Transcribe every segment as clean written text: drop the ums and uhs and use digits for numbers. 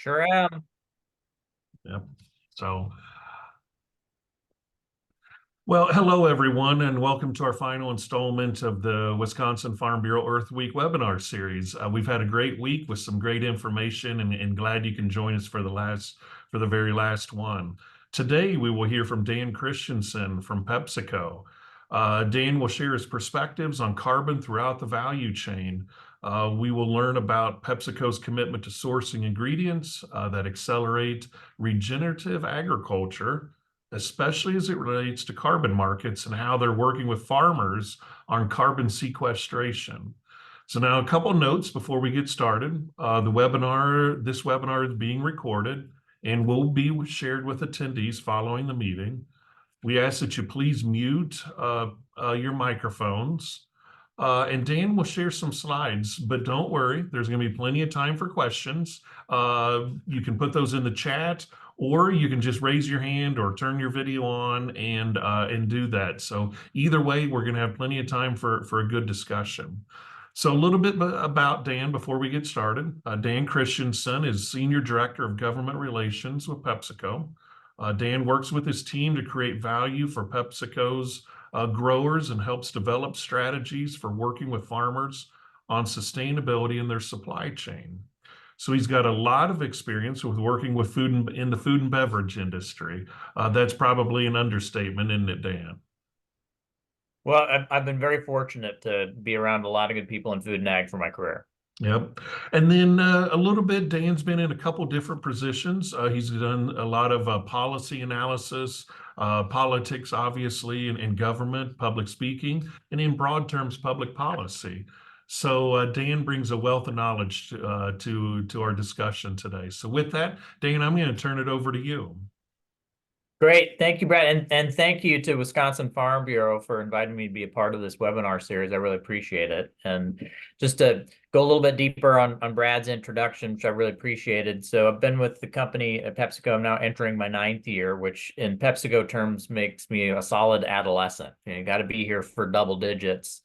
Sure am. Yep. So, well, hello everyone, and welcome to our final installment of the Wisconsin Farm Bureau Earth Week webinar series. We've had a great week with some great information, and glad you can join us for the very last one. Today, we will hear from Dan Christenson from PepsiCo. Dan will share his perspectives on carbon throughout the value chain. We will learn about PepsiCo's commitment to sourcing ingredients that accelerate regenerative agriculture, especially as it relates to carbon markets and how they're working with farmers on carbon sequestration. So now a couple notes before we get started. This webinar is being recorded and will be shared with attendees following the meeting. We ask that you please mute your microphones. And Dan will share some slides, but don't worry, there's going to be plenty of time for questions. You can put those in the chat, or you can just raise your hand or turn your video on and do that. So either way, we're going to have plenty of time for a good discussion. So a little bit about Dan before we get started. Dan Christenson is Senior Director of Government Relations with PepsiCo. Dan works with his team to create value for PepsiCo's growers and helps develop strategies for working with farmers on sustainability in their supply chain. So he's got a lot of experience with working with in the food and beverage industry. That's probably an understatement, isn't it, Dan? Well, I've been very fortunate to be around a lot of good people in food and ag for my career. Yep. And then a little bit, Dan's been in a couple different positions. He's done a lot of policy analysis, politics, obviously, and government, public speaking, and in broad terms, public policy. So Dan brings a wealth of knowledge to our discussion today. So with that, Dan, I'm going to turn it over to you. Great. Thank you, Brad. And thank you to Wisconsin Farm Bureau for inviting me to be a part of this webinar series. I really appreciate it. And just to go a little bit deeper on Brad's introduction, which I really appreciated. So I've been with the company at PepsiCo. I'm now entering my 9th year, which in PepsiCo terms makes me a solid adolescent. You got to be here for double digits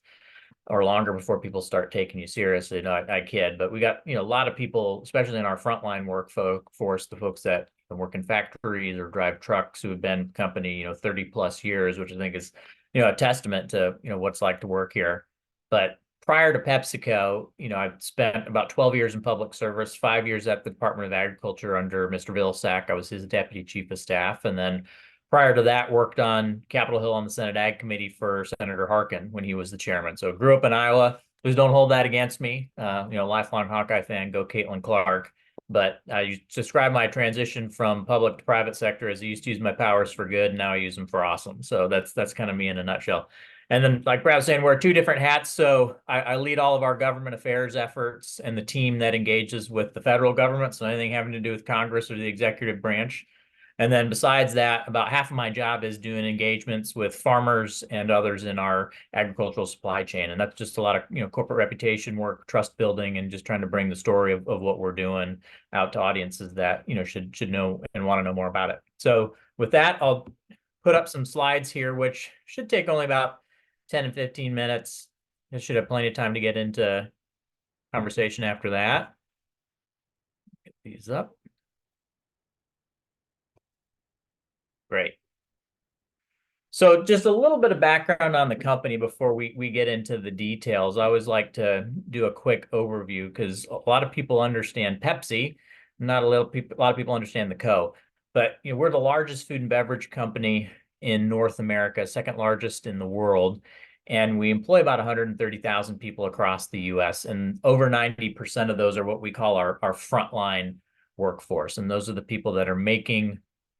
or longer before people start taking you seriously. No, I kid, but we got a lot of people, especially in our frontline workforce, the folks that work in factories or drive trucks who have been with the company 30 plus years, which I think is a testament to what it's like to work here. But prior to PepsiCo, I've spent about 12 years in public service, 5 years at the Department of Agriculture under Mr. Vilsack. I was his deputy chief of staff, and then prior to that, worked on Capitol Hill on the Senate Ag Committee for Senator Harkin when he was the chairman. So grew up in Iowa. Please don't hold that against me. Lifelong Hawkeye fan, go Caitlin Clark. But I describe my transition from public to private sector as I used to use my powers for good, and now I use them for awesome. So that's kind of me in a nutshell. And then, like Brad was saying, wear 2 different hats. So I lead all of our government affairs efforts and the team that engages with the federal government. So anything having to do with Congress or the executive branch. And then besides that, about half of my job is doing engagements with farmers and others in our agricultural supply chain. And that's just a lot of corporate reputation work, trust building, and just trying to bring the story of what we're doing out to audiences that should know and want to know more about it. So with that, I'll put up some slides here, which should take only about 10 and 15 minutes. I should have plenty of time to get into conversation after that. Get these up. Great. So just a little bit of background on the company before we get into the details. I always like to do a quick overview because a lot of people understand Pepsi, not a lot of people understand the Co. But we're the largest food and beverage company in North America, second largest in the world, and we employ about 130,000 people across the U.S. And over 90% of those are what we call our frontline workforce, and those are the people that are making,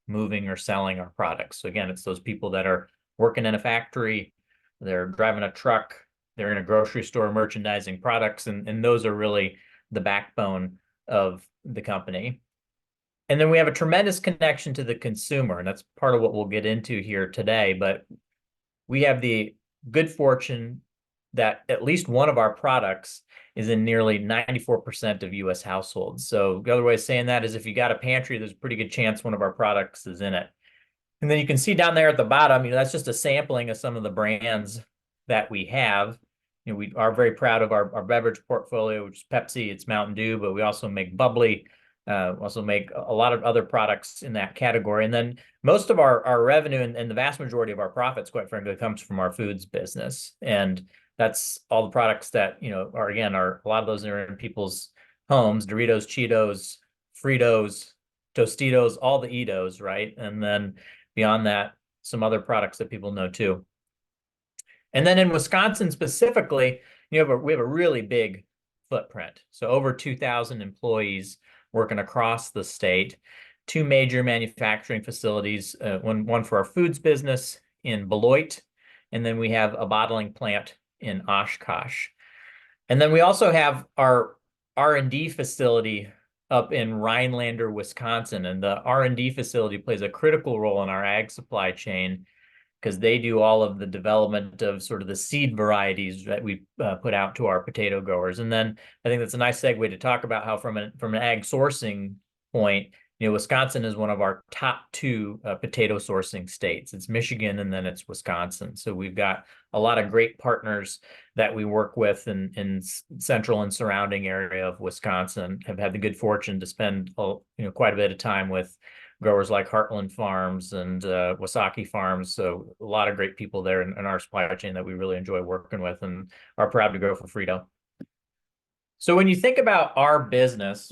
moving, or selling our products. So again, it's those people that are working in a factory, they're driving a truck, they're in a grocery store merchandising products, and those are really the backbone of the company. And then we have a tremendous connection to the consumer, and that's part of what we'll get into here today. But we have the good fortune that at least one of our products is in nearly 94% of U.S. households. So the other way of saying that is if you got a pantry, there's a pretty good chance one of our products is in it. And then you can see down there at the bottom, that's just a sampling of some of the brands that we have. We are very proud of our beverage portfolio, which is Pepsi, it's Mountain Dew, but we also make bubbly, Also make a lot of other products in that category. And then most of our revenue and the vast majority of our profits, quite frankly, comes from our foods business. And that's all the products that, are a lot of those are in people's homes: Doritos, Cheetos, Fritos, Tostitos, all the Eatos, right? And then beyond that, some other products that people know too. And then in Wisconsin specifically, we have a really big footprint. So over 2,000 employees working across the state, two major manufacturing facilities, one for our foods business in Beloit, and then we have a bottling plant in Oshkosh. And then we also have our R&D facility up in Rhinelander, Wisconsin, and the R&D facility plays a critical role in our ag supply chain because they do all of the development of sort of the seed varieties that we put out to our potato growers. And then I think that's a nice segue to talk about how from an ag sourcing point, Wisconsin is one of our top two potato sourcing states. It's Michigan and then it's Wisconsin. So we've got a lot of great partners that we work with in central and surrounding area of Wisconsin. Have had the good fortune to spend quite a bit of time with growers like Heartland Farms and Wasaki Farms. So a lot of great people there in our supply chain that we really enjoy working with and are proud to grow for Frito. So when you think about our business,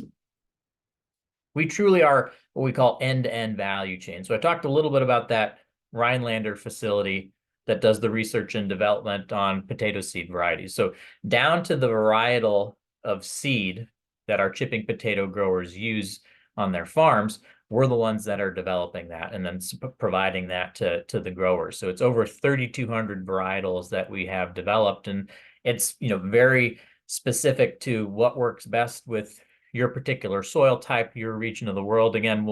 we truly are what we call end-to-end value chain. So I talked a little bit about that Rhinelander facility that does the research and development on potato seed varieties. So down to the varietal of seed that our chipping potato growers use on their farms, we're the ones that are developing that and then providing that to the growers. So it's over 3,200 varietals that we have developed, and it's very specific to what works best with your particular soil type, your region of the world. Again,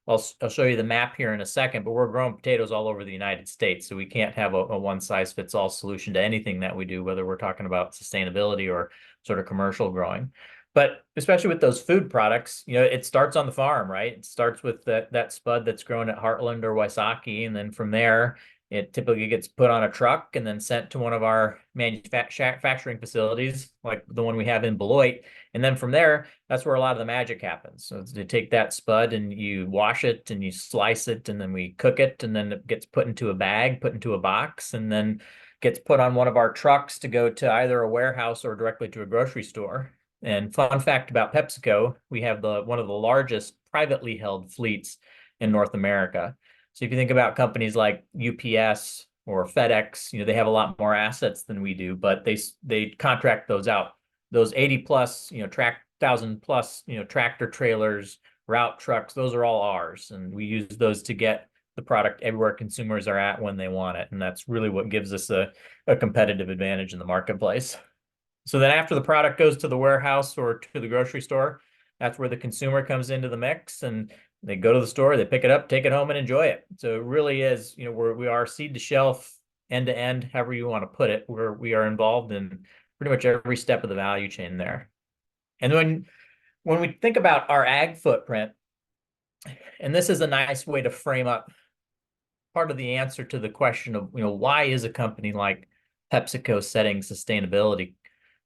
I'll show you the map here in a second, but we're growing potatoes all over the United States, so we can't have a one-size-fits-all solution to anything that we do, whether we're talking about sustainability or sort of commercial growing. But especially with those food products, it starts on the farm, right? It starts with that spud that's grown at Heartland or Wysocki, and then from there, it typically gets put on a truck and then sent to one of our manufacturing facilities, like the one we have in Beloit. And then from there, that's where a lot of the magic happens. So you take that spud and you wash it and you slice it, and then we cook it, and then it gets put into a bag, put into a box, and then gets put on one of our trucks to go to either a warehouse or directly to a grocery store. And fun fact about PepsiCo, we have one of the largest privately held fleets in North America. So if you think about companies like UPS or FedEx, they have a lot more assets than we do, but they contract those out. Those 80 plus, 1,000 plus, tractor trailers, route trucks, those are all ours. And we use those to get the product everywhere consumers are at when they want it. And that's really what gives us a competitive advantage in the marketplace. So then after the product goes to the warehouse or to the grocery store, that's where the consumer comes into the mix, and they go to the store, they pick it up, take it home and enjoy it. So it really is, we are seed to shelf, end to end, however you want to put it, where we are involved in pretty much every step of the value chain there. And when we think about our ag footprint, and this is a nice way to frame up part of the answer to the question of, why is a company like PepsiCo setting sustainability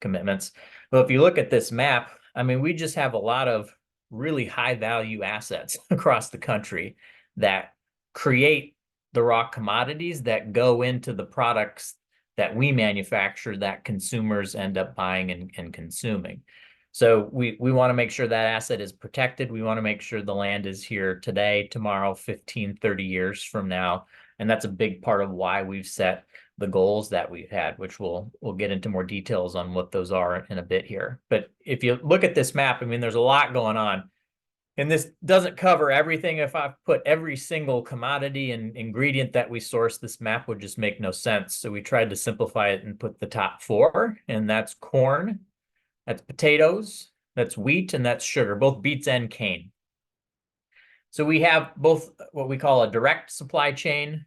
commitments? Well, if you look at this map, we just have a lot of really high value assets across the country that create the raw commodities that go into the products that we manufacture that consumers end up buying and consuming. So we want to make sure that asset is protected. We want to make sure the land is here today, tomorrow, 15, 30 years from now. And that's a big part of why we've set the goals that we've had, which we'll get into more details on what those are in a bit here. But if you look at this map, there's a lot going on. And this doesn't cover everything. If I put every single commodity and ingredient that we source, this map would just make no sense. So we tried to simplify it and put the top four, and that's corn, that's potatoes, that's wheat, and that's sugar, both beets and cane. So we have both what we call a direct supply chain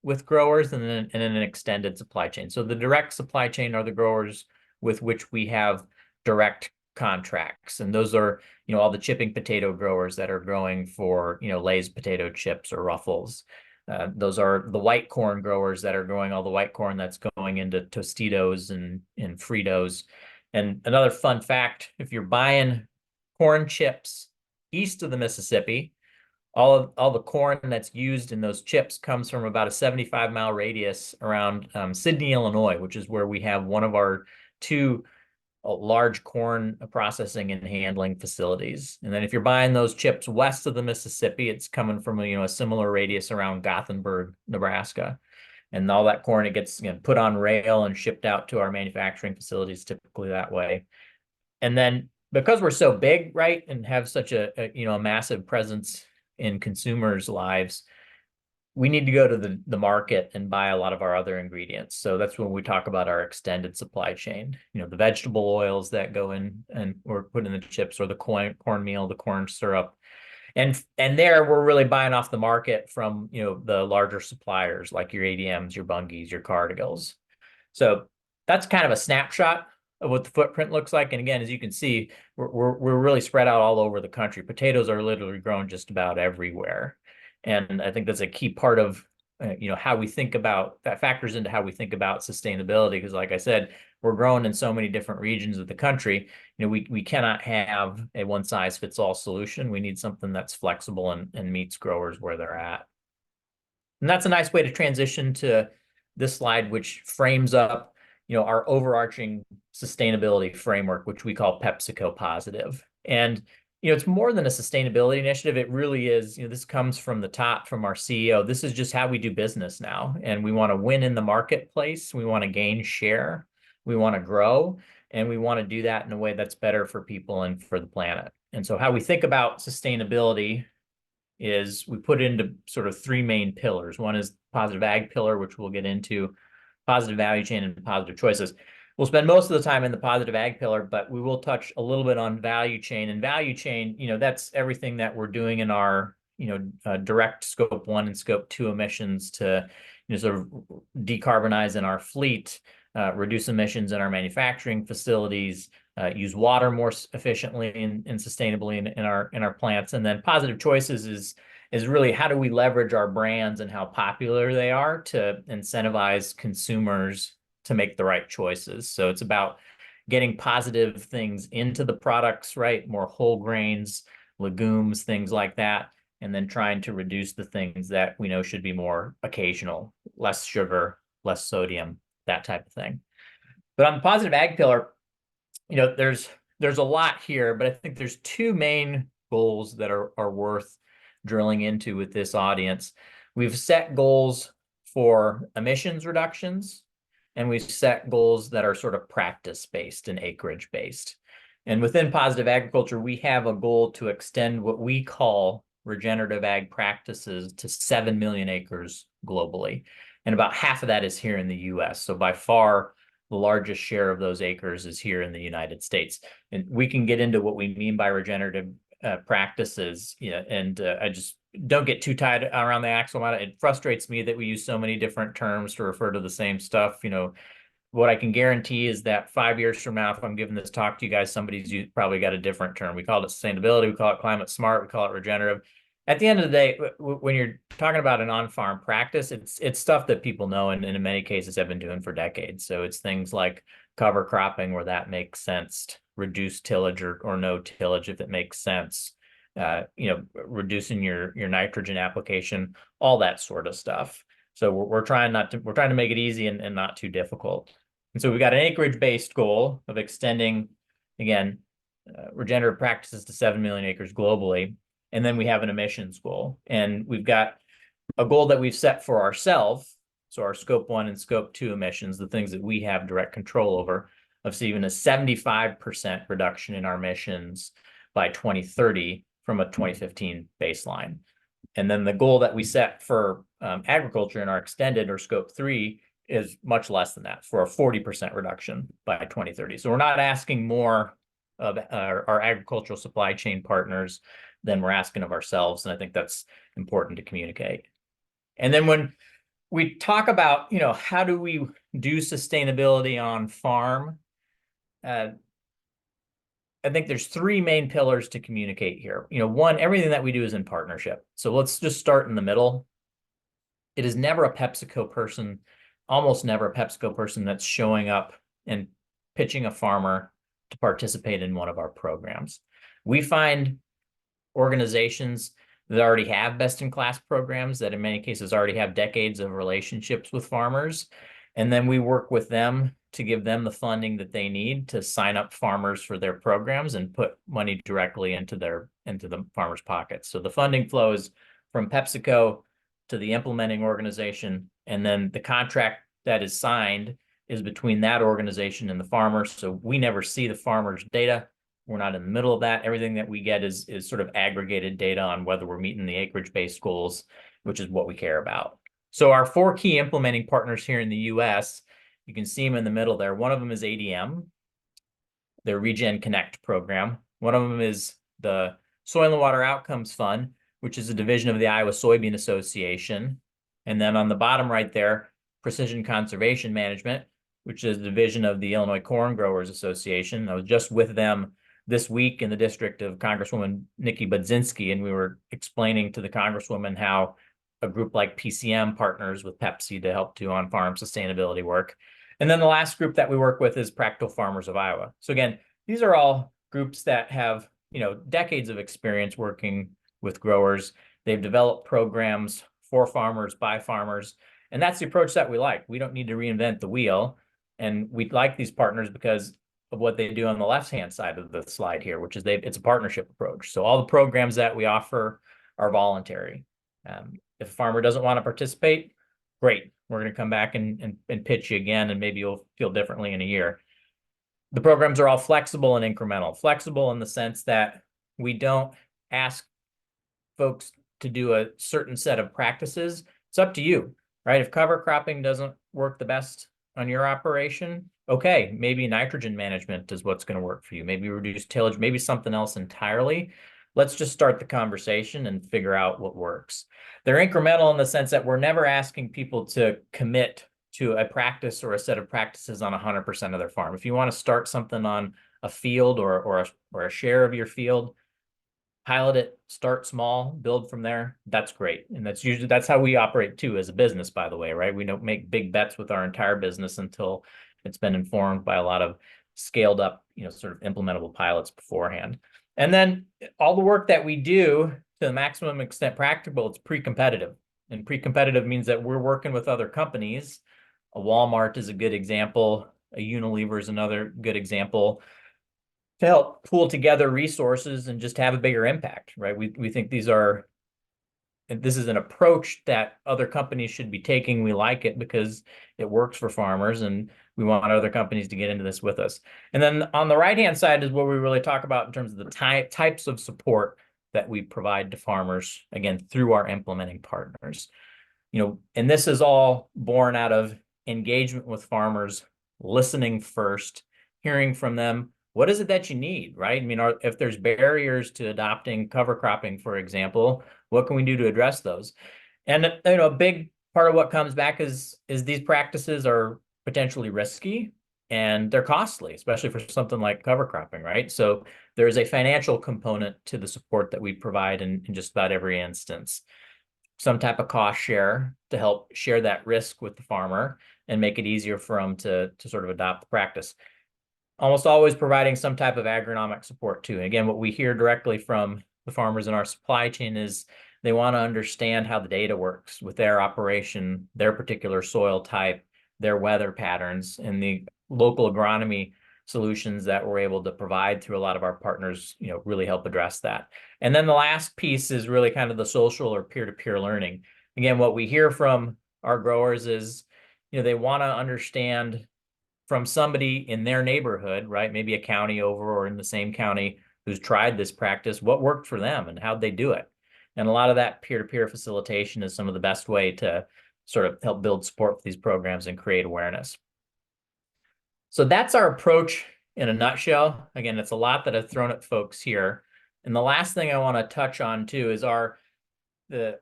with growers and then an extended supply chain. So the direct supply chain are the growers with which we have direct contracts. And those are, all the chipping potato growers that are growing for, Lay's potato chips or Ruffles. Those are the white corn growers that are growing all the white corn that's going into Tostitos and Fritos. And another fun fact, if you're buying corn chips, east of the Mississippi, all the corn that's used in those chips comes from about a 75-mile radius around Sidney, Illinois, which is where we have one of our two large corn processing and handling facilities. And then if you're buying those chips west of the Mississippi, it's coming from a similar radius around Gothenburg, Nebraska. And all that corn, it gets put on rail and shipped out to our manufacturing facilities, typically that way. And then because we're so big, right, and have such a massive presence in consumers' lives, we need to go to the market and buy a lot of our other ingredients. So that's when we talk about our extended supply chain, the vegetable oils that go in and or put in the chips, or the cornmeal, the corn syrup. And there we're really buying off the market from, the larger suppliers like your ADMs, your Bunge's, your Cargills. So that's kind of a snapshot of what the footprint looks like. And again, as you can see, we're really spread out all over the country. Potatoes are literally grown just about everywhere. And I think that's a key part of, how we think about that, factors into how we think about sustainability. Because like I said, we're growing in so many different regions of the country. We cannot have a one size fits all solution. We need something that's flexible and meets growers where they're at. And that's a nice way to transition to this slide, which frames up, our overarching sustainability framework, which we call PepsiCo Positive. And it's more than a sustainability initiative. It really is, this comes from the top, from our CEO. This is just how we do business now. And we want to win in the marketplace. We want to gain share. We want to grow. And we want to do that in a way that's better for people and for the planet. And so how we think about sustainability is we put into sort of three main pillars. One is positive ag pillar, which we'll get into, positive value chain, and positive choices. We'll spend most of the time in the positive ag pillar, but we will touch a little bit on value chain. And value chain, that's everything that we're doing in our, direct scope 1 and scope 2 emissions to, sort of decarbonize in our fleet, reduce emissions in our manufacturing facilities, use water more efficiently and sustainably in our plants. And then positive choices is really how do we leverage our brands and how popular they are to incentivize consumers to make the right choices. So it's about getting positive things into the products, right? More whole grains, legumes, things like that. And then trying to reduce the things that we know should be more occasional, less sugar, less sodium, that type of thing. But on the positive ag pillar, there's a lot here, but I think there's two main goals that are worth drilling into with this audience. We've set goals for emissions reductions, and we've set goals that are sort of practice-based and acreage-based. And within positive agriculture, we have a goal to extend what we call regenerative ag practices to 7 million acres globally. And about half of that is here in the US. So by far, the largest share of those acres is here in the United States. And we can get into what we mean by regenerative practices, and I just don't get too tied around the axle about it. It frustrates me that we use so many different terms to refer to the same stuff. What I can guarantee is that 5 years from now, if I'm giving this talk to you guys, somebody's probably got a different term. We call it sustainability, we call it climate smart, we call it regenerative. At the end of the day, when you're talking about an on-farm practice, it's stuff that people know and in many cases have been doing for decades. So it's things like cover cropping where that makes sense, reduce tillage or no tillage if it makes sense, reducing your nitrogen application, all that sort of stuff. So we're trying to make it easy and not too difficult. And so we've got an acreage-based goal of extending, again, regenerative practices to 7 million acres globally. And then we have an emissions goal. And we've got a goal that we've set for ourselves. So our scope 1 and scope 2 emissions, the things that we have direct control over, of seeing a 75% reduction in our emissions by 2030 from a 2015 baseline. And then the goal that we set for agriculture in our extended or scope 3 is much less than that, for a 40% reduction by 2030. So we're not asking more of our agricultural supply chain partners than we're asking of ourselves. And I think that's important to communicate. And then when we talk about, how do we do sustainability on farm? I think there's three main pillars to communicate here. One, everything that we do is in partnership. So let's just start in the middle. It is never a PepsiCo person, almost never a PepsiCo person that's showing up and pitching a farmer to participate in one of our programs. We find organizations that already have best-in-class programs that in many cases already have decades of relationships with farmers. And then we work with them to give them the funding that they need to sign up farmers for their programs and put money directly into the farmers' pockets. So the funding flows from PepsiCo to the implementing organization, and then the contract that is signed is between that organization and the farmer. So we never see the farmer's data. We're not in the middle of that. Everything that we get is sort of aggregated data on whether we're meeting the acreage-based goals, which is what we care about. So our 4 key implementing partners here in the US, you can see them in the middle there. One of them is ADM, their Regen Connect program. One of them is the Soil and Water Outcomes Fund, which is a division of the Iowa Soybean Association. And then on the bottom right there, Precision Conservation Management, which is a division of the Illinois Corn Growers Association. I was just with them this week in the district of Congresswoman Nikki Budzinski, and we were explaining to the Congresswoman how a group like PCM partners with Pepsi to help do on-farm sustainability work. And then the last group that we work with is Practical Farmers of Iowa. So again, these are all groups that have, decades of experience working with growers. They've developed programs for farmers, by farmers, and that's the approach that we like. We don't need to reinvent the wheel, and we like these partners because of what they do on the left-hand side of the slide here, which is it's a partnership approach. So all the programs that we offer are voluntary. If a farmer doesn't want to participate, great. We're going to come back and pitch you again, and maybe you'll feel differently in a year. The programs are all flexible and incremental. Flexible in the sense that we don't ask folks to do a certain set of practices. It's up to you, right? If cover cropping doesn't work the best on your operation, okay, maybe nitrogen management is what's going to work for you. Maybe reduce tillage, maybe something else entirely. Let's just start the conversation and figure out what works. They're incremental in the sense that we're never asking people to commit to a practice or a set of practices on 100% of their farm. If you want to start something on a field or a share of your field, pilot it, start small, build from there. That's great. And that's how we operate too as a business, by the way, right? We don't make big bets with our entire business until it's been informed by a lot of scaled up, sort of implementable pilots beforehand. And then all the work that we do to the maximum extent practicable, it's pre-competitive. And pre-competitive means that we're working with other companies. A Walmart is a good example. A Unilever is another good example to help pool together resources and just have a bigger impact, right? We think this is an approach that other companies should be taking. We like it because it works for farmers, and we want other companies to get into this with us. And then on the right-hand side is what we really talk about in terms of the types of support that we provide to farmers, again, through our implementing partners. And this is all born out of engagement with farmers, listening first, hearing from them. What is it that you need, right? I mean, if there's barriers to adopting cover cropping, for example, what can we do to address those? And a big part of what comes back is these practices are potentially risky and they're costly, especially for something like cover cropping, right? So there's a financial component to the support that we provide in just about every instance. Some type of cost share to help share that risk with the farmer and make it easier for them to sort of adopt the practice. Almost always providing some type of agronomic support too. And again, what we hear directly from the farmers in our supply chain is they want to understand how the data works with their operation, their particular soil type, their weather patterns, and the local agronomy solutions that we're able to provide through a lot of our partners, really help address that. And then the last piece is really kind of the social or peer-to-peer learning. Again, what we hear from our growers is, they want to understand from somebody in their neighborhood, right? Maybe a county over or in the same county who's tried this practice, what worked for them and how'd they do it? And a lot of that peer-to-peer facilitation is some of the best way to sort of help build support for these programs and create awareness. So that's our approach in a nutshell. Again, it's a lot that I've thrown at folks here. And the last thing I want to touch on too is our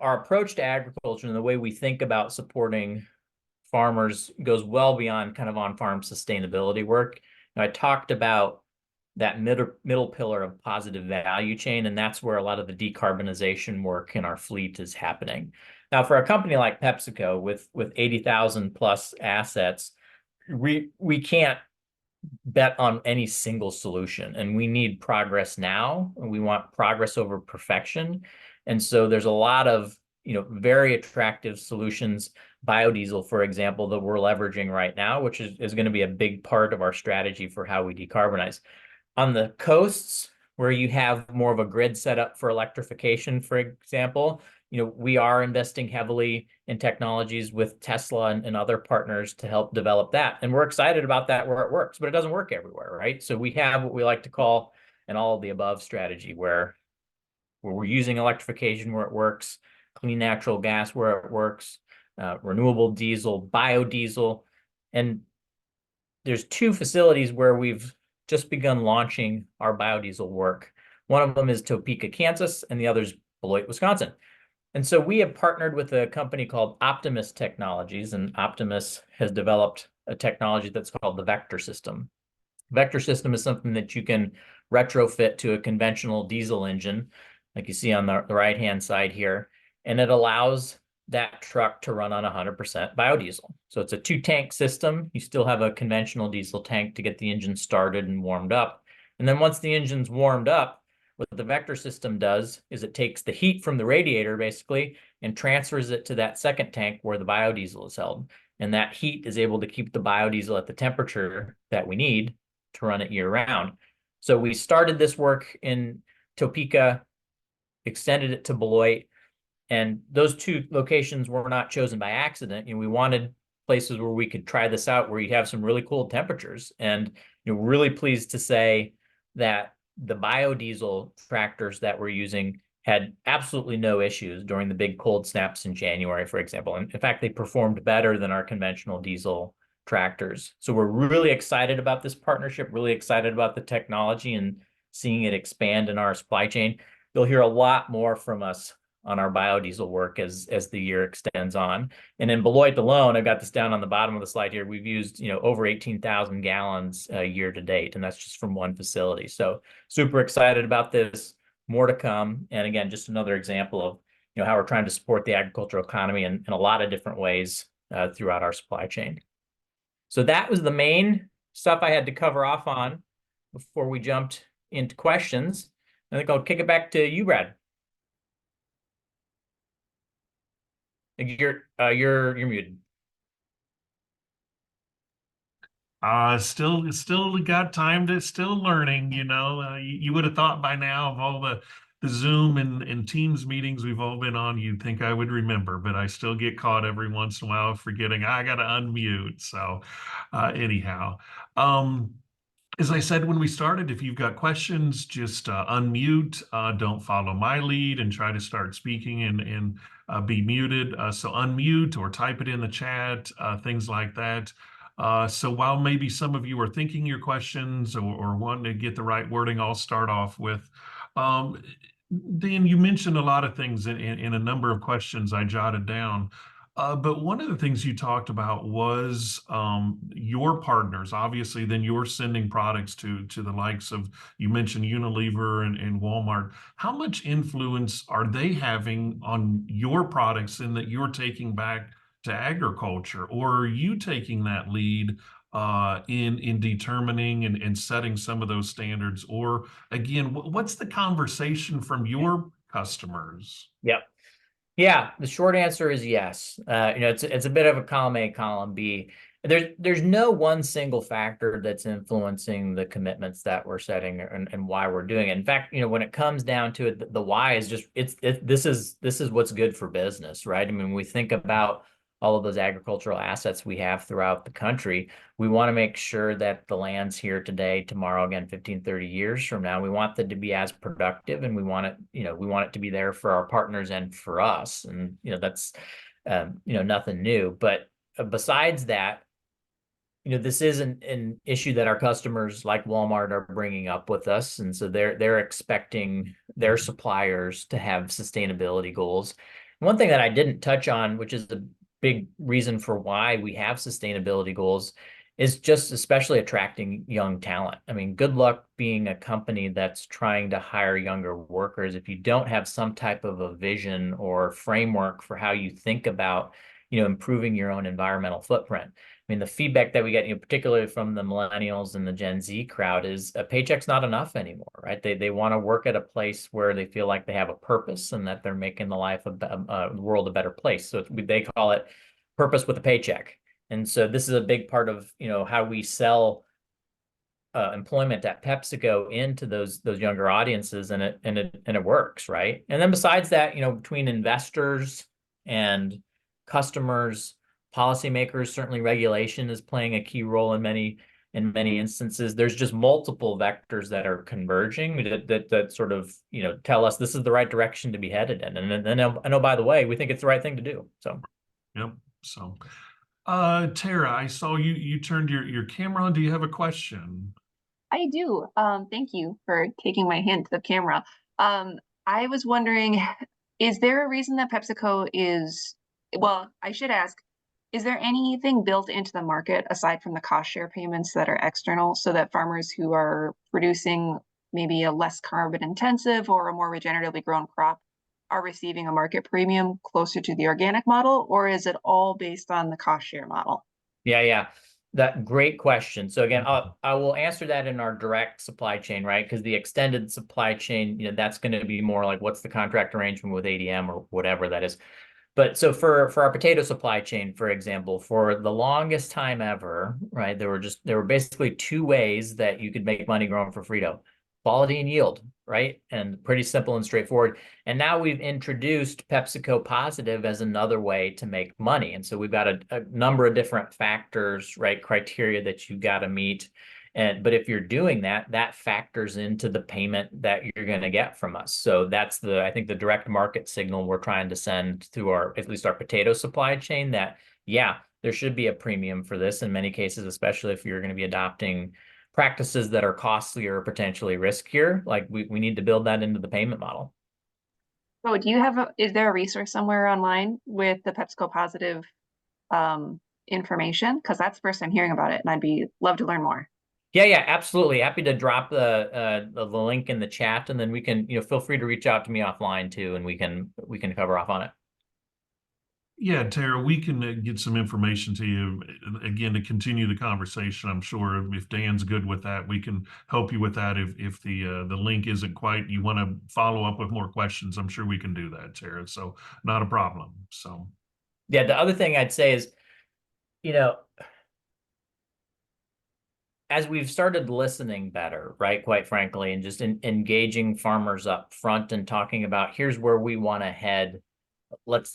approach to agriculture and the way we think about supporting farmers goes well beyond kind of on-farm sustainability work. I talked about that middle pillar of positive value chain, and that's where a lot of the decarbonization work in our fleet is happening. Now, for a company like PepsiCo with 80,000 plus assets, we can't bet on any single solution, and we need progress now, and we want progress over perfection. And so there's a lot of, very attractive solutions, biodiesel, for example, that we're leveraging right now, which is going to be a big part of our strategy for how we decarbonize. On the coasts, where you have more of a grid set up for electrification, for example, we are investing heavily in technologies with Tesla and other partners to help develop that. And we're excited about that where it works, but it doesn't work everywhere, right? So we have what we like to call an all of the above strategy, where we're using electrification where it works, clean natural gas where it works, renewable diesel, biodiesel. And there's two facilities where we've just begun launching our biodiesel work. One of them is Topeka, Kansas, and the other is Beloit, Wisconsin. And so we have partnered with a company called Optimus Technologies, and Optimus has developed a technology that's called the Vector System. Vector System is something that you can retrofit to a conventional diesel engine, like you see on the right-hand side here, and it allows that truck to run on 100% biodiesel. So it's a two-tank system. You still have a conventional diesel tank to get the engine started and warmed up. And then once the engine's warmed up, what the Vector System does is it takes the heat from the radiator, basically, and transfers it to that second tank where the biodiesel is held. And that heat is able to keep the biodiesel at the temperature that we need to run it year round. So we started this work in Topeka, extended it to Beloit, and those two locations were not chosen by accident. We wanted places where we could try this out, where you have some really cool temperatures. And really pleased to say that the biodiesel tractors that we're using had absolutely no issues during the big cold snaps in January, for example. And in fact, they performed better than our conventional diesel tractors. So we're really excited about this partnership, really excited about the technology and seeing it expand in our supply chain. You'll hear a lot more from us on our biodiesel work as the year extends on. And in Beloit alone, I've got this down on the bottom of the slide here, we've used over 18,000 gallons year to date, and that's just from one facility. So super excited about this, more to come. And again, just another example of how we're trying to support the agricultural economy in a lot of different ways throughout our supply chain. So that was the main stuff I had to cover off on before we jumped into questions. I think I'll kick it back to you, Brad. You're muted. Still got time to still learning, you would have thought by now of all the Zoom and Teams meetings we've all been on, you'd think I would remember, but I still get caught every once in a while forgetting I got to unmute. So anyhow, as I said when we started, if you've got questions, just unmute. Don't follow my lead and try to start speaking and be muted. So unmute or type it in the chat, things like that. So while maybe some of you are thinking your questions or wanting to get the right wording, I'll start off with, Dan, you mentioned a lot of things in a number of questions I jotted down. But one of the things you talked about was your partners. Obviously, then you're sending products to the likes of, you mentioned Unilever and Walmart. How much influence are they having on your products in that you're taking back to agriculture? Or are you taking that lead in determining and setting some of those standards? Or again, what's the conversation from your customers? Yep. Yeah, the short answer is yes. It's a bit of a column A, column B. There's no one single factor that's influencing the commitments that we're setting and why we're doing it. In fact, when it comes down to it, the why is just this is what's good for business, right? I mean, when we think about all of those agricultural assets we have throughout the country, we want to make sure that the land's here today, tomorrow, again, 15, 30 years from now, we want it to be as productive, and we want it to be there for our partners and for us. And, that's, nothing new. But besides that, this is an issue that our customers like Walmart are bringing up with us. And so they're expecting their suppliers to have sustainability goals. One thing that I didn't touch on, which is the big reason for why we have sustainability goals, is just especially attracting young talent. I mean, good luck being a company that's trying to hire younger workers if you don't have some type of a vision or framework for how you think about, improving your own environmental footprint. mean, the feedback that we get, particularly from the millennials and the Gen Z crowd, is a paycheck's not enough anymore, right? They want to work at a place where they feel like they have a purpose and that they're making the life of the world a better place. So they call it purpose with a paycheck. And so this is a big part of, how we sell employment at PepsiCo into those younger audiences, and it works, right? And then besides that, between investors and customers, policymakers, certainly regulation is playing a key role in many instances. There's just multiple vectors that are converging that sort of tell us this is the right direction to be headed in. And then I know, by the way, we think it's the right thing to do. So Yep. So, Tara, I saw you turned your camera on. Do you have a question? I do. Thank you for taking my hint of camera. I was wondering, is there a reason that PepsiCo is, well, I should ask, is there anything built into the market aside from the cost share payments that are external so that farmers who are producing maybe a less carbon intensive or a more regeneratively grown crop are receiving a market premium closer to the organic model, or is it all based on the cost share model? yeah. That great question. So again, I will answer that in our direct supply chain, right? Because the extended supply chain, that's going to be more like what's the contract arrangement with ADM or whatever that is. But so for our potato supply chain, for example, for the longest time ever, right, there were basically two ways that you could make money growing for Frito: quality and yield, right? And pretty simple and straightforward. And now we've introduced PepsiCo Positive as another way to make money. And so we've got a number of different factors, right, criteria that you got to meet. But if you're doing that, that factors into the payment that you're going to get from us. So that's I think the direct market signal we're trying to send through at least our potato supply chain, that, yeah, there should be a premium for this in many cases, especially if you're going to be adopting practices that are costlier or potentially riskier. Like we need to build that into the payment model. So do you have is there a resource somewhere online with the PepsiCo Positive information? Because that's the first time hearing about it, and love to learn more. Yeah, absolutely. Happy to drop the link in the chat, and then we can, feel free to reach out to me offline too, and we can cover off on it. Yeah, Tara, we can get some information to you again to continue the conversation. I'm sure if Dan's good with that, we can help you with that. If the link isn't quite, you want to follow up with more questions, I'm sure we can do that, Tara. So not a problem. So yeah, the other thing I'd say is, as we've started listening better, right, quite frankly, and just engaging farmers up front and talking about here's where we want to head.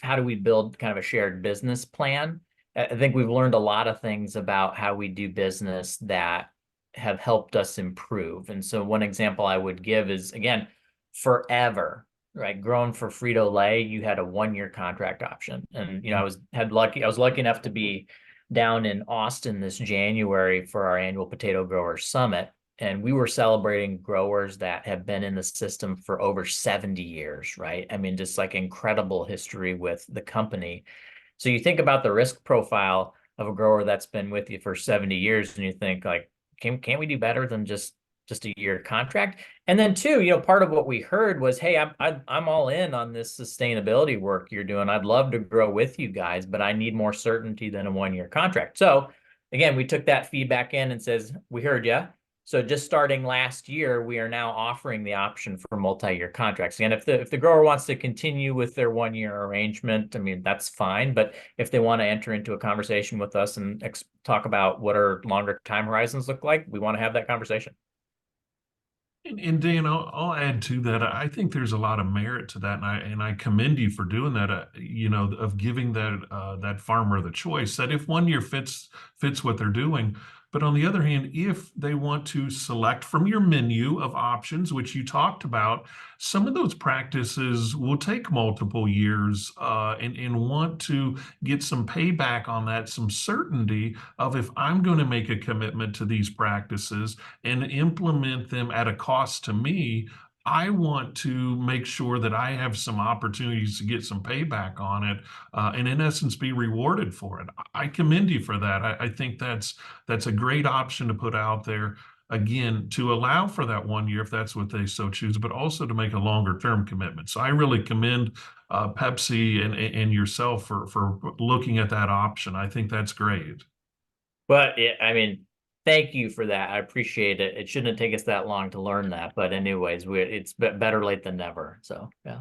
How do we build kind of a shared business plan? I think we've learned a lot of things about how we do business that have helped us improve. And so one example I would give is, again, forever, right? Growing for Frito-Lay, you had a 1-year contract option. And, I was lucky enough to be down in Austin this January for our annual Potato Growers Summit. And we were celebrating growers that have been in the system for over 70 years, right? I mean, just like incredible history with the company. So you think about the risk profile of a grower that's been with you for 70 years, and you think like, can't we do better than just a year contract? And then two, part of what we heard was, hey, I'm all in on this sustainability work you're doing. I'd love to grow with you guys, but I need more certainty than a 1-year contract. So again, we took that feedback in and says, we heard you. So just starting last year, we are now offering the option for multi-year contracts. And if the grower wants to continue with their 1-year arrangement, I mean, that's fine. But if they want to enter into a conversation with us and talk about what our longer time horizons look like, we want to have that conversation. And Dan, I'll add to that. I think there's a lot of merit to that, and I commend you for doing that. Of giving that farmer the choice. That if 1 year fits what they're doing, but on the other hand, if they want to select from your menu of options, which you talked about, some of those practices will take multiple years, and want to get some payback on that, some certainty of if I'm going to make a commitment to these practices and implement them at a cost to me, I want to make sure that I have some opportunities to get some payback on it, and in essence be rewarded for it. I commend you for that. I think that's a great option to put out there. Again, to allow for that 1 year if that's what they so choose, but also to make a longer term commitment. So I really commend Pepsi and yourself for looking at that option. I think that's great. Well, yeah, I mean, thank you for that. I appreciate it. It shouldn't take us that long to learn that, but anyways, it's better late than never. So yeah.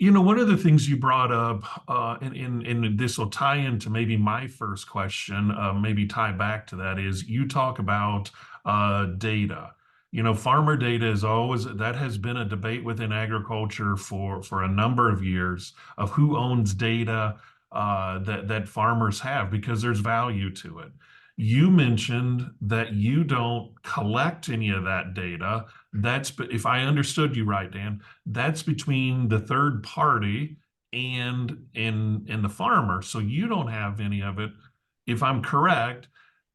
One of the things you brought up, and this will tie into maybe my first question, maybe tie back to that, is you talk about data. Farmer data is always, that has been a debate within agriculture for a number of years of who owns data that farmers have because there's value to it. You mentioned that you don't collect any of that data. If I understood you right, Dan, that's between the third party and the farmer. So you don't have any of it, if I'm correct.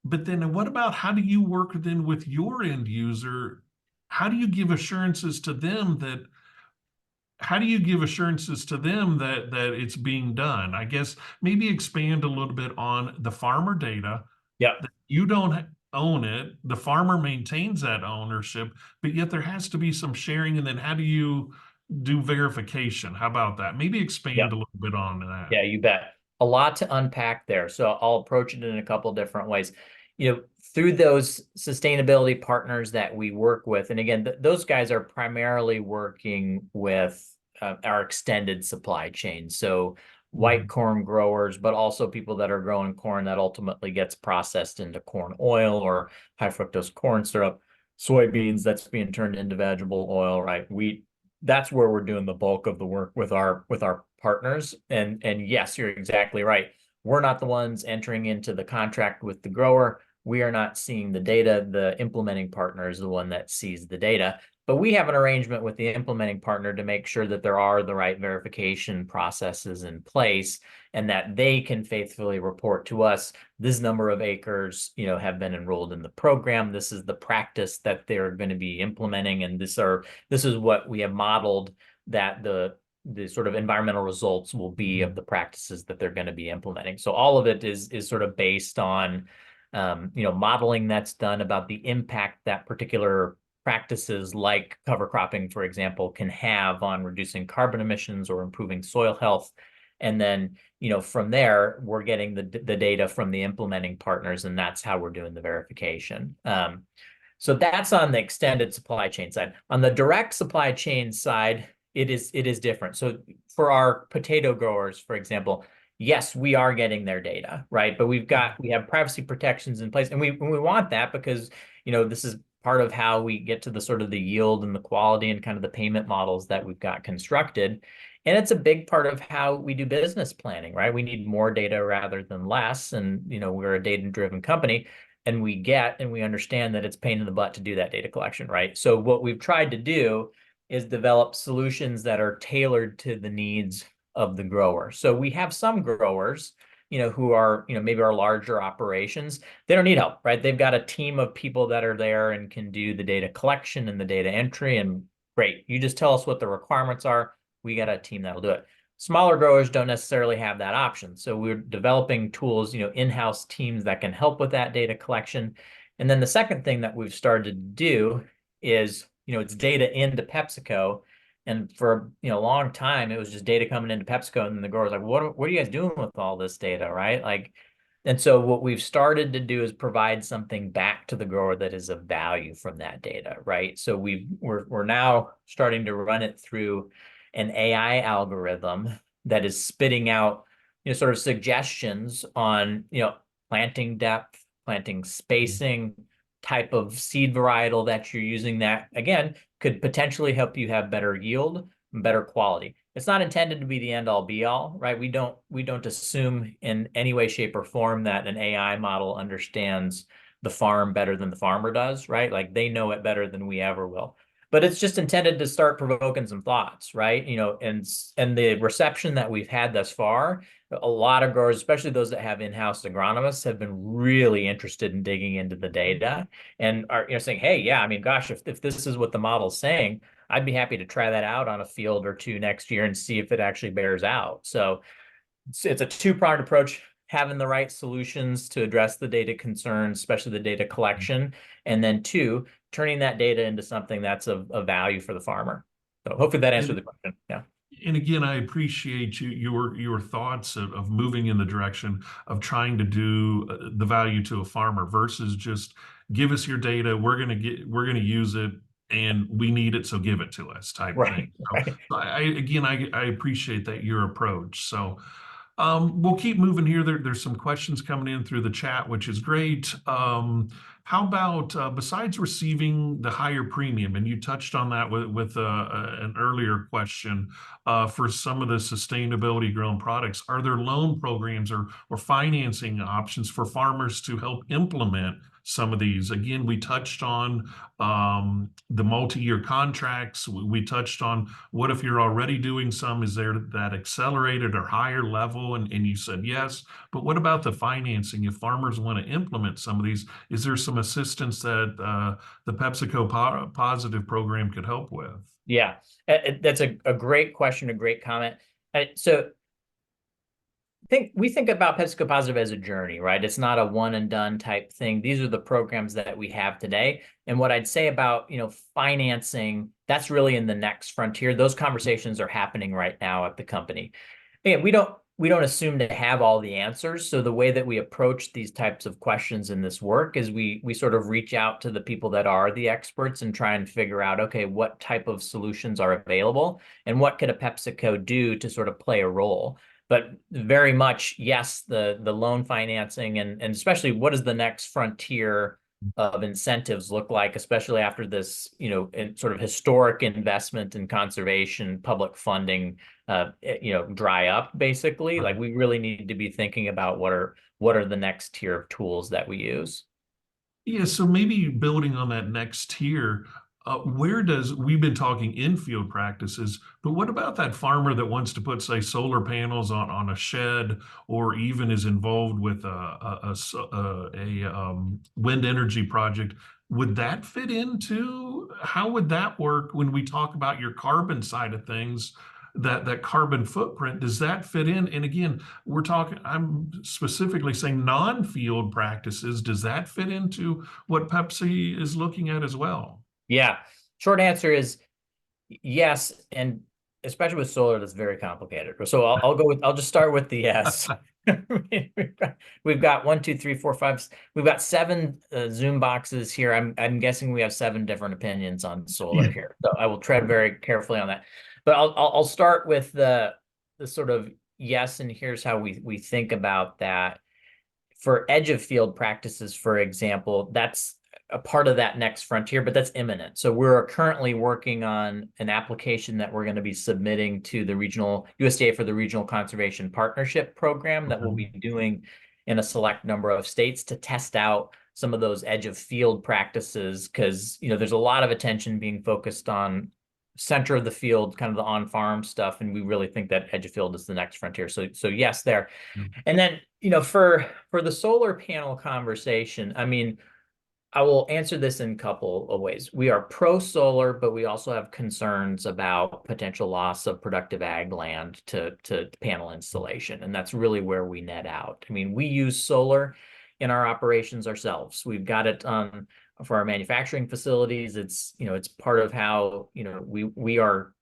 But then what about how do you work then with your end user? How do you give assurances to them that that it's being done? I guess maybe expand a little bit on the farmer data. Yeah. You don't own it. The farmer maintains that ownership, but yet there has to be some sharing. And then how do you do verification? How about that? Maybe Yeah. expand a little bit on that. Yeah, you bet. A lot to unpack there. So I'll approach it in a couple different ways. Through those sustainability partners that we work with, and again, those guys are primarily working with our extended supply chain. So white corn growers, but also people that are growing corn that ultimately gets processed into corn oil or high fructose corn syrup, soybeans that's being turned into vegetable oil, right? Wheat. That's where we're doing the bulk of the work with our partners. And yes, you're exactly right. We're not the ones entering into the contract with the grower. We are not seeing the data. The implementing partner is the one that sees the data. But we have an arrangement with the implementing partner to make sure that there are the right verification processes in place and that they can faithfully report to us this number of acres, have been enrolled in the program. This is the practice that they're going to be implementing, and this is what we have modeled that the sort of environmental results will be of the practices that they're going to be implementing. So all of it is sort of based on modeling that's done about the impact that particular practices like cover cropping, for example, can have on reducing carbon emissions or improving soil health. And then, from there, we're getting the data from the implementing partners, and that's how we're doing the verification. So that's on the extended supply chain side. On the direct supply chain side, it is different. So for our potato growers, for example, yes, we are getting their data, right? But we have privacy protections in place, and we want that because this is part of how we get to the sort of the yield and the quality and kind of the payment models that we've got constructed. And it's a big part of how we do business planning, right? We need more data rather than less. And, we're a data-driven company, and we understand that it's pain in the butt to do that data collection, right? So what we've tried to do is develop solutions that are tailored to the needs of the grower. So we have some growers, who are, maybe our larger operations. They don't need help, right? They've got a team of people that are there and can do the data collection and the data entry, and great. You just tell us what the requirements are. We got a team that'll do it. Smaller growers don't necessarily have that option. So we're developing tools, in-house teams that can help with that data collection. And then the second thing that we've started to do is, it's data into PepsiCo. And for a long time, it was just data coming into PepsiCo, and the grower's like, what are you guys doing with all this data, right? And so what we've started to do is provide something back to the grower that is of value from that data, right? So we're now starting to run it through an AI algorithm that is spitting out, sort of suggestions on, planting depth, planting spacing, type of seed varietal that you're using that, again, could potentially help you have better yield and better quality. It's not intended to be the end all be all, right? We don't assume in any way, shape, or form that an AI model understands the farm better than the farmer does, right? Like they know it better than we ever will. But it's just intended to start provoking some thoughts, right? And the reception that we've had thus far, a lot of growers, especially those that have in-house agronomists, have been really interested in digging into the data and are saying, hey, yeah, I mean, gosh, if this is what the model's saying, I'd be happy to try that out on a field or two next year and see if it actually bears out. So it's a two-pronged approach, having the right solutions to address the data concerns, especially the data collection, and then two, turning that data into something that's of value for the farmer. So hopefully that answered the question. Yeah. And again, I appreciate your thoughts of moving in the direction of trying to do the value to a farmer versus just give us your data, we're gonna use it, and we need it, so give it to us type Right, thing. So, right. I appreciate that your approach. So we'll keep moving here. There's some questions coming in through the chat, which is great. How about besides receiving the higher premium, and you touched on that with an earlier question for some of the sustainability grown products, are there loan programs or financing options for farmers to help implement some of these? Again, we touched on the multi-year contracts. We touched on what if you're already doing some, is there that accelerated or higher level? And you said yes, but what about the financing? If farmers want to implement some of these, is there some assistance that the PepsiCo Positive program could help with? Yeah, that's a great question, a great comment. So we think about PepsiCo Positive as a journey, right? It's not a one and done type thing. These are the programs that we have today. And what I'd say about, financing, that's really in the next frontier. Those conversations are happening right now at the company. Again, we don't assume to have all the answers. So the way that we approach these types of questions in this work is we sort of reach out to the people that are the experts and try and figure out, okay, what type of solutions are available and what could a PepsiCo do to sort of play a role. But very much, yes, the loan financing and especially what does the next frontier of incentives look like, especially after this, sort of historic investment in conservation, public funding, dry up basically. Like we really need to be thinking about what are the next tier of tools that we use. Yeah, so maybe building on that next tier, we've been talking infield practices, but what about that farmer that wants to put, say, solar panels on a shed, or even is involved with a wind energy project? Would that fit into, how would that work when we talk about your carbon side of things? That carbon footprint, does that fit in? And again, I'm specifically saying non-field practices. Does that fit into what Pepsi is looking at as well? Yeah, short answer is yes, and especially with solar, that's very complicated. So I'll just start with the yes. We've got 1, 2, 3, 4, 5. We've got 7 Zoom boxes here. I'm guessing we have 7 different opinions on solar here. So I will tread very carefully on that. But I'll start with the sort of yes, and here's how we think about that. For edge of field practices, for example, that's a part of that next frontier, but that's imminent. So we're currently working on an application that we're going to be submitting to the regional USDA for the Regional Conservation Partnership Program that we'll be doing in a select number of states to test out some of those edge of field practices, because there's a lot of attention being focused on center of the field, kind of the on-farm stuff, and we really think that edge of field is the next frontier. So yes, there. And then for the solar panel conversation, I mean, I will answer this in a couple of ways. We are pro-solar, but we also have concerns about potential loss of productive ag land to panel installation. And that's really where we net out. I mean, we use solar in our operations ourselves. We've got it for our manufacturing facilities. It's part of how we are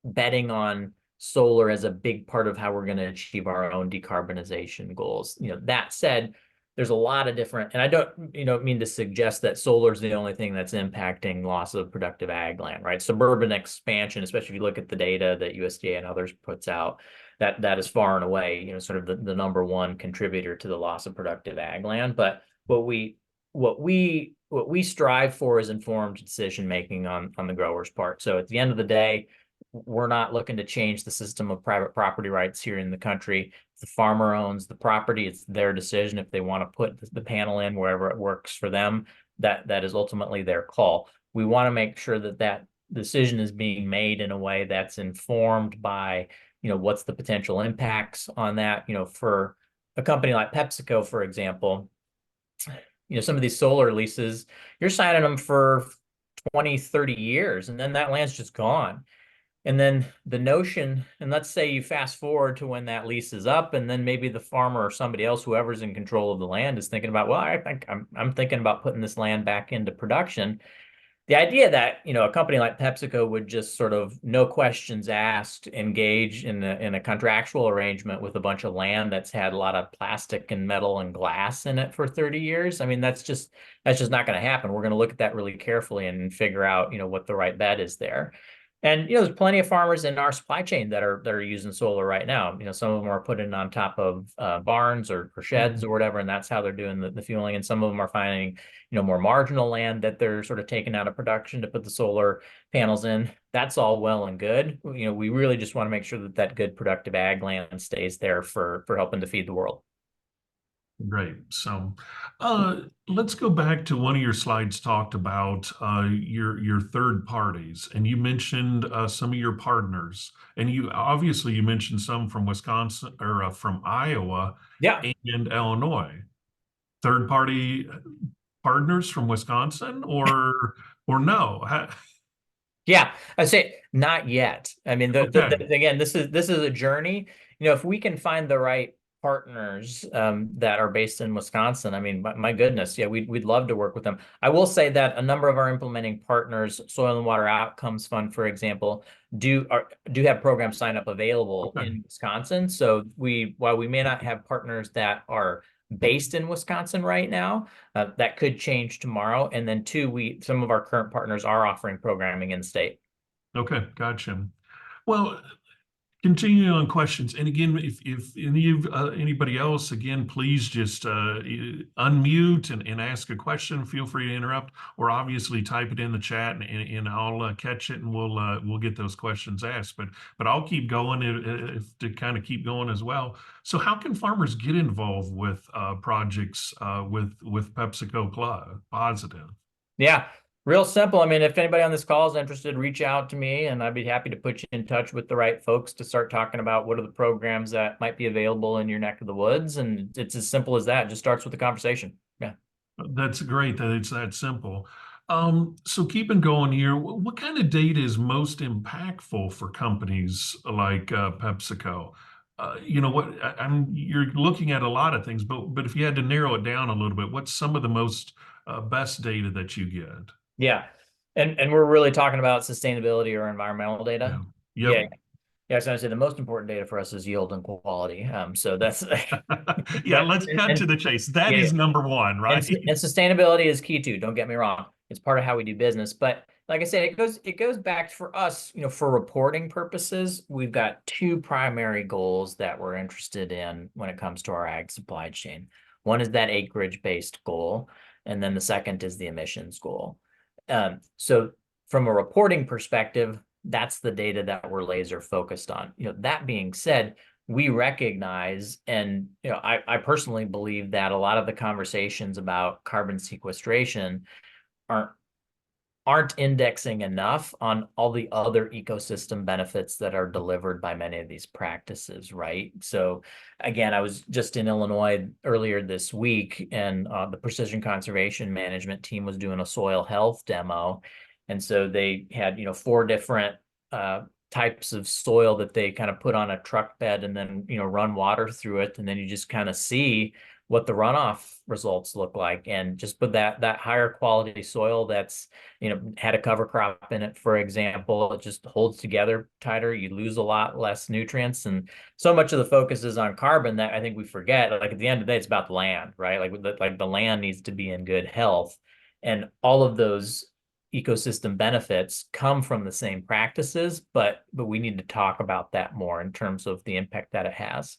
betting on solar as a big part of how we're going to achieve our own decarbonization goals. That said, there's a lot of different, and I don't mean to suggest that solar is the only thing that's impacting loss of productive ag land, right? Suburban expansion, especially if you look at the data that USDA and others puts out, that is far and away, sort of the number one contributor to the loss of productive ag land. But what we strive for is informed decision making on the grower's part. So at the end of the day, we're not looking to change the system of private property rights here in the country. If the farmer owns the property, it's their decision. If they want to put the panel in wherever it works for them, that is ultimately their call. We want to make sure that decision is being made in a way that's informed by, what's the potential impacts on that. For a company like PepsiCo, for example, some of these solar leases, you're signing them for 20, 30 years, and then that land's just gone. And then the notion, and let's say you fast forward to when that lease is up, and then maybe the farmer or somebody else, whoever's in control of the land, is thinking about, well, I think I'm thinking about putting this land back into production. the idea that, a company like PepsiCo would just sort of no questions asked engage in a contractual arrangement with a bunch of land that's had a lot of plastic and metal and glass in it for 30 years. I mean, that's just not going to happen. We're going to look at that really carefully and figure out, what the right bet is there. And there's plenty of farmers in our supply chain that are using solar right now. Some of them are putting it on top of barns or sheds or whatever, and that's how they're doing the fueling. And some of them are finding more marginal land that they're sort of taking out of production to put the solar panels in. That's all well and good. We really just want to make sure that that good productive ag land stays there for helping to feed the world. Great. So let's go back to one of your slides talked about your third parties, and you mentioned some of your partners, and you mentioned some from Wisconsin or from Iowa Yeah. and Illinois. Third party partners from Wisconsin or no? Yeah, I say not yet. I mean, Okay. again, this is a journey. If we can find the right partners that are based in Wisconsin, I mean, my goodness, yeah, we'd love to work with them. I will say that a number of our implementing partners, Soil and Water Outcomes Fund, for example, do have programs sign up available Okay. in Wisconsin. So while we may not have partners that are based in Wisconsin right now, that could change tomorrow. And then two, some of our current partners are offering programming in state. Okay, gotcha. Well, continuing on questions, and again, if anybody else, again, please just unmute and ask a question. Feel free to interrupt, or obviously type it in the chat, and I'll catch it, and we'll get those questions asked. But I'll keep going if to kind of keep going as well. So, how can farmers get involved with projects with PepsiCo Positive? Yeah, real simple. I mean, if anybody on this call is interested, reach out to me and I'd be happy to put you in touch with the right folks to start talking about what are the programs that might be available in your neck of the woods. And it's as simple as that. It just starts with the conversation. Yeah. That's great that it's that simple. So keeping going here, what kind of data is most impactful for companies like PepsiCo? You're looking at a lot of things, but if you had to narrow it down a little bit, what's some of the most best data that you get? Yeah. And we're really talking about sustainability or environmental data. Yeah. Yeah. Yep. Yeah. So I say the most important data for us is yield and quality. So that's Yeah, let's cut to the chase. That yeah. is number one, right? And sustainability is key too. Don't get me wrong. It's part of how we do business. But like I said, it goes back for us, for reporting purposes, we've got two primary goals that we're interested in when it comes to our ag supply chain. One is that acreage-based goal, and then the second is the emissions goal. So from a reporting perspective, that's the data that we're laser focused on. That being said, we recognize, and I personally believe that a lot of the conversations about carbon sequestration aren't indexing enough on all the other ecosystem benefits that are delivered by many of these practices, right? So again, I was just in Illinois earlier this week, and the precision conservation management team was doing a soil health demo. And so they had, 4 different types of soil that they kind of put on a truck bed and then, run water through it. And then you just kind of see what the runoff results look like. And just put that higher quality soil that's, had a cover crop in it, for example, it just holds together tighter. You lose a lot less nutrients. And so much of the focus is on carbon that I think we forget. Like at the end of the day, it's about the land, right? Like the land needs to be in good health. And all of those ecosystem benefits come from the same practices, but we need to talk about that more in terms of the impact that it has.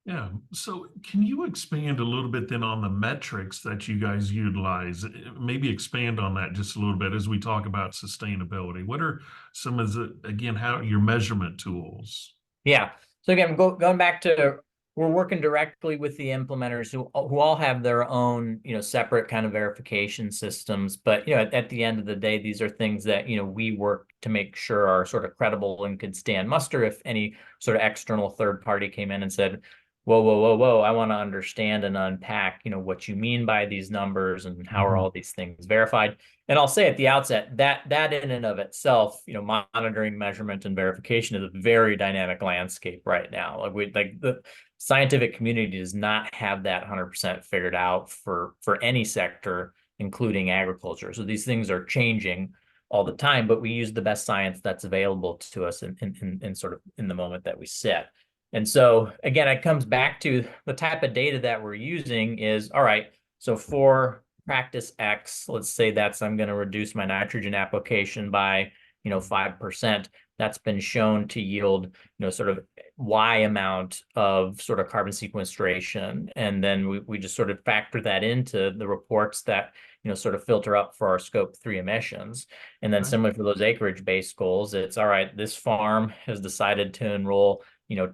Yeah. So can you expand a little bit then on the metrics that you guys utilize? Maybe expand on that just a little bit as we talk about sustainability. What are some of the, again, how your measurement tools? Yeah. So again, going back to, we're working directly with the implementers who all have their own, separate kind of verification systems. But, at the end of the day, these are things that, we work to make sure are sort of credible and could stand muster if any sort of external third party came in and said, whoa, whoa, whoa, whoa, I want to understand and unpack, what you mean by these numbers and how are all these things verified. And I'll say at the outset that in and of itself, monitoring, measurement, and verification is a very dynamic landscape right now. Like the scientific community does not have that 100% figured out for any sector, including agriculture. So these things are changing all the time, but we use the best science that's available to us in sort of in the moment that we sit. And so again, it comes back to the type of data that we're using is, all right, so for practice X, let's say that's I'm going to reduce my nitrogen application by, 5%. That's been shown to yield, sort of Y amount of sort of carbon sequestration. And then we just sort of factor that into the reports that, sort of filter up for our scope 3 emissions. And then similarly for those acreage-based goals, it's all right, this farm has decided to enroll,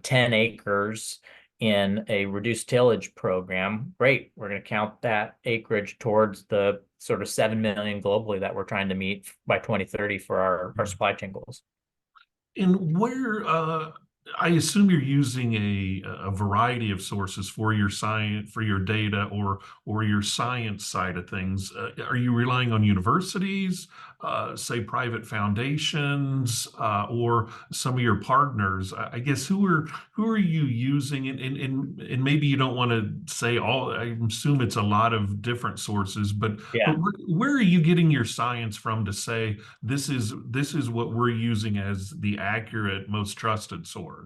10 acres in a reduced tillage program. Great, we're going to count that acreage towards the sort of 7 million globally that we're trying to meet by 2030 for our supply chain goals. And where I assume you're using a variety of sources for your science, for your data, or your science side of things. Are you relying on universities, say private foundations, or some of your partners? I guess who are you using? And maybe you don't want to say all. I assume it's a lot of different sources, but Yeah. where are you getting your science from to say this is what we're using as the accurate, most trusted source?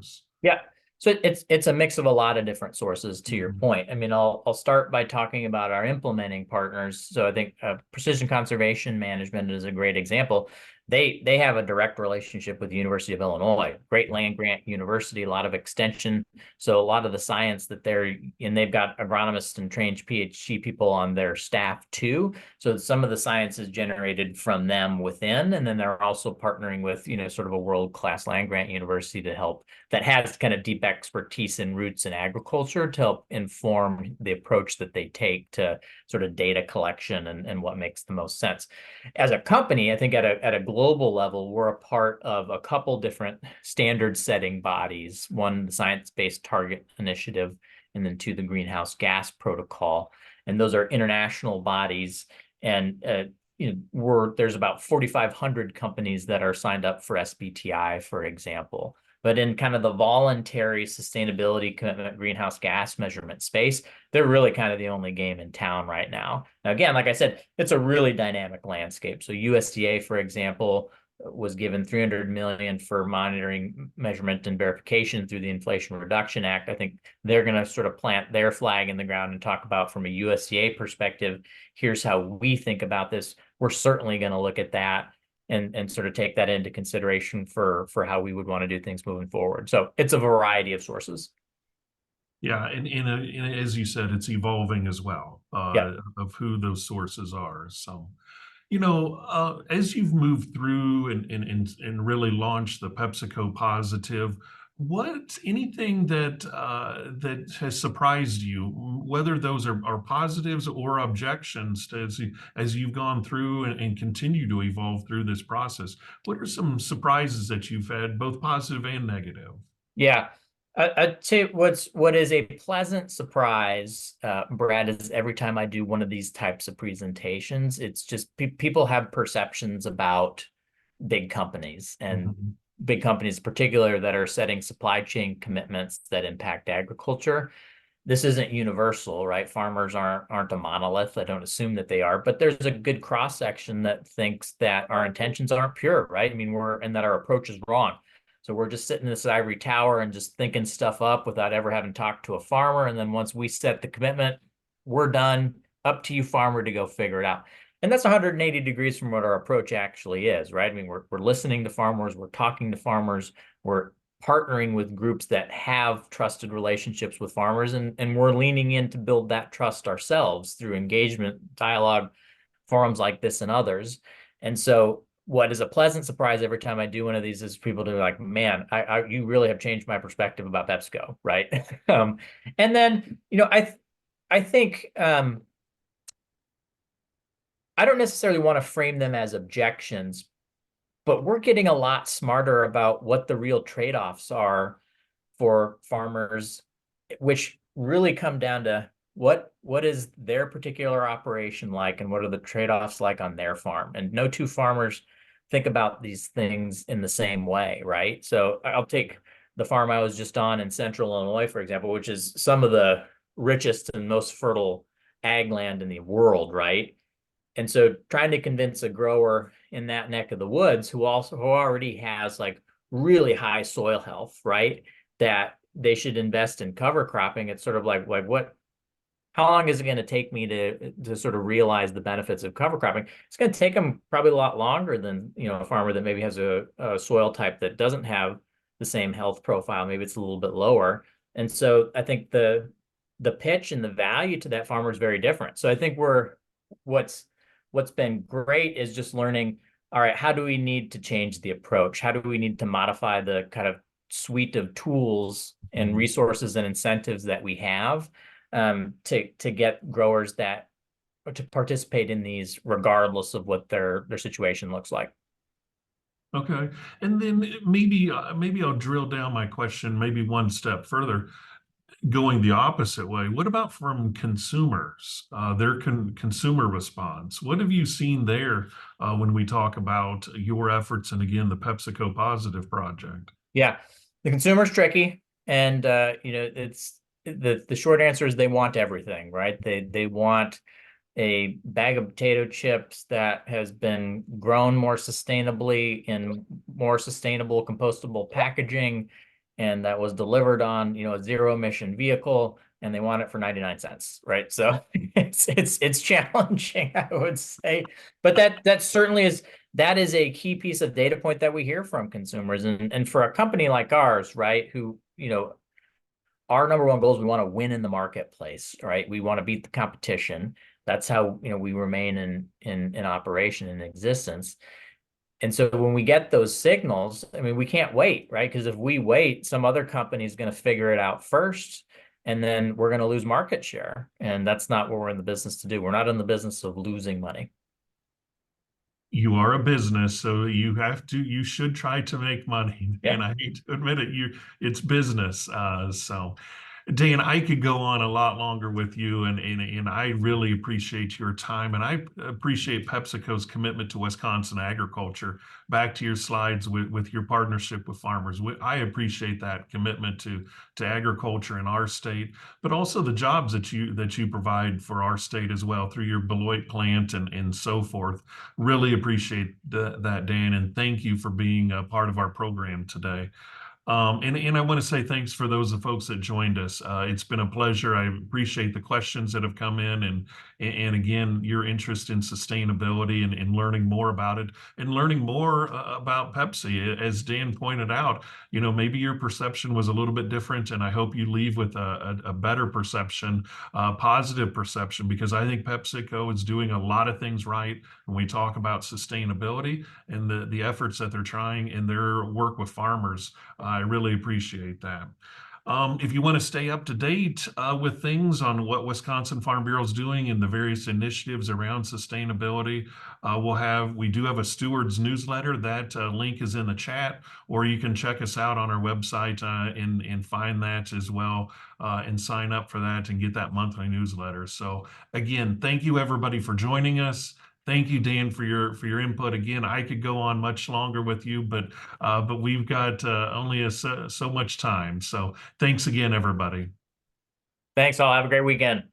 Yeah. So it's a mix of a lot of different sources to your point. I mean, I'll start by talking about our implementing partners. So I think Precision Conservation Management is a great example. They have a direct relationship with the University of Illinois, great land grant university, a lot of extension. So a lot of the science that they've got agronomists and trained PhD people on their staff too. So some of the science is generated from them within, and then they're also partnering with, sort of a world-class land grant university to help that has kind of deep expertise in roots in agriculture to help inform the approach that they take to sort of data collection and what makes the most sense. As a company, I think at a global level, we're a part of a couple different standard setting bodies. One, the Science-Based Target Initiative, and then two, the Greenhouse Gas Protocol. And those are international bodies. And there's about 4,500 companies that are signed up for SBTI, for example. But in kind of the voluntary sustainability commitment greenhouse gas measurement space, they're really kind of the only game in town right now. Now, again, like I said, it's a really dynamic landscape. So USDA, for example, was given $300 million for monitoring, measurement, and verification through the Inflation Reduction Act. I think they're going to sort of plant their flag in the ground and talk about from a USDA perspective, here's how we think about this. We're certainly going to look at that and sort of take that into consideration for how we would want to do things moving forward. So it's a variety of sources. Yeah, and as you said, it's evolving as well of who those sources are. So, as you've moved through and really launched the PepsiCo Positive, anything that has surprised you, whether those are positives or objections as you've gone through and continue to evolve through this process? What are some surprises that you've had, both positive and negative? Yeah. I'd say what is a pleasant surprise, Brad, is every time I do one of these types of presentations, it's just people have perceptions about big companies and big companies in particular that are setting supply chain commitments that impact agriculture. This isn't universal, right? Farmers aren't a monolith. I don't assume that they are, but there's a good cross section that thinks that our intentions aren't pure, right? I mean, and that our approach is wrong. So we're just sitting in this ivory tower and just thinking stuff up without ever having talked to a farmer. And then once we set the commitment, we're done. Up to you, farmer, to go figure it out. And that's 180 degrees from what our approach actually is, right? I mean, we're listening to farmers, we're talking to farmers, we're partnering with groups that have trusted relationships with farmers, and we're leaning in to build that trust ourselves through engagement, dialogue, forums like this and others. And so what is a pleasant surprise every time I do one of these is people do like, man, you really have changed my perspective about PepsiCo, right? And then, I think I don't necessarily want to frame them as objections, but we're getting a lot smarter about what the real trade-offs are for farmers, which really come down to what is their particular operation like and what are the trade-offs like on their farm. And no two farmers think about these things in the same way, right? So I'll take the farm I was just on in central Illinois, for example, which is some of the richest and most fertile ag land in the world, right? And so trying to convince a grower in that neck of the woods who already has like really high soil health, right? That they should invest in cover cropping. It's sort of like how long is it going to take me to sort of realize the benefits of cover cropping? It's going to take them probably a lot longer than, a farmer that maybe has a soil type that doesn't have the same health profile. Maybe it's a little bit lower. And so I think the pitch and the value to that farmer is very different. So I think what's been great is just learning, all right, how do we need to change the approach? How do we need to modify the kind of suite of tools and resources and incentives that we have to get growers to participate in these regardless of what their situation looks like. Okay, and then maybe I'll drill down my question maybe one step further, going the opposite way. What about from consumers, their consumer response? What have you seen there when we talk about your efforts and again the PepsiCo Positive Project? Yeah, the consumer's tricky, and it's the short answer is they want everything, right? They want a bag of potato chips that has been grown more sustainably in more sustainable compostable packaging and that was delivered on a zero emission vehicle, and they want it for 99 cents, right? So it's challenging, I would say, but that certainly is a key piece of data point that we hear from consumers. And for a company like ours, right, who our number one goal is we want to win in the marketplace, right? We want to beat the competition. That's how we remain in operation, in existence. And so when we get those signals, I mean, we can't wait, right? Because if we wait, some other company is going to figure it out first, and then we're going to lose market share. And that's not what we're in the business to do. We're not in the business of losing money. You are a business, so you should try to make money. Yeah. And I hate to admit it, it's business. So Dan, I could go on a lot longer with you, and I really appreciate your time, and I appreciate PepsiCo's commitment to Wisconsin agriculture. Back to your slides with your partnership with farmers, I appreciate that commitment to agriculture in our state, but also the jobs that you provide for our state as well through your Beloit plant and so forth. Really appreciate that, Dan, and thank you for being a part of our program today. And I want to say thanks for those of folks that joined us. It's been a pleasure. I appreciate the questions that have come in and again, your interest in sustainability and learning more about it and learning more about Pepsi. As Dan pointed out, maybe your perception was a little bit different, and I hope you leave with a better perception, positive perception, because I think PepsiCo is doing a lot of things right when we talk about sustainability and the efforts that they're trying in their work with farmers. I really appreciate that. If you want to stay up to date with things on what Wisconsin Farm Bureau is doing and the various initiatives around sustainability, we do have a stewards newsletter. That link is in the chat, or you can check us out on our website and find that as well and sign up for that and get that monthly newsletter. So again, thank you everybody for joining us. Thank you, Dan, for your input. Again, I could go on much longer with you, but we've got only so much time. So thanks again, everybody. Thanks all. Have a great weekend.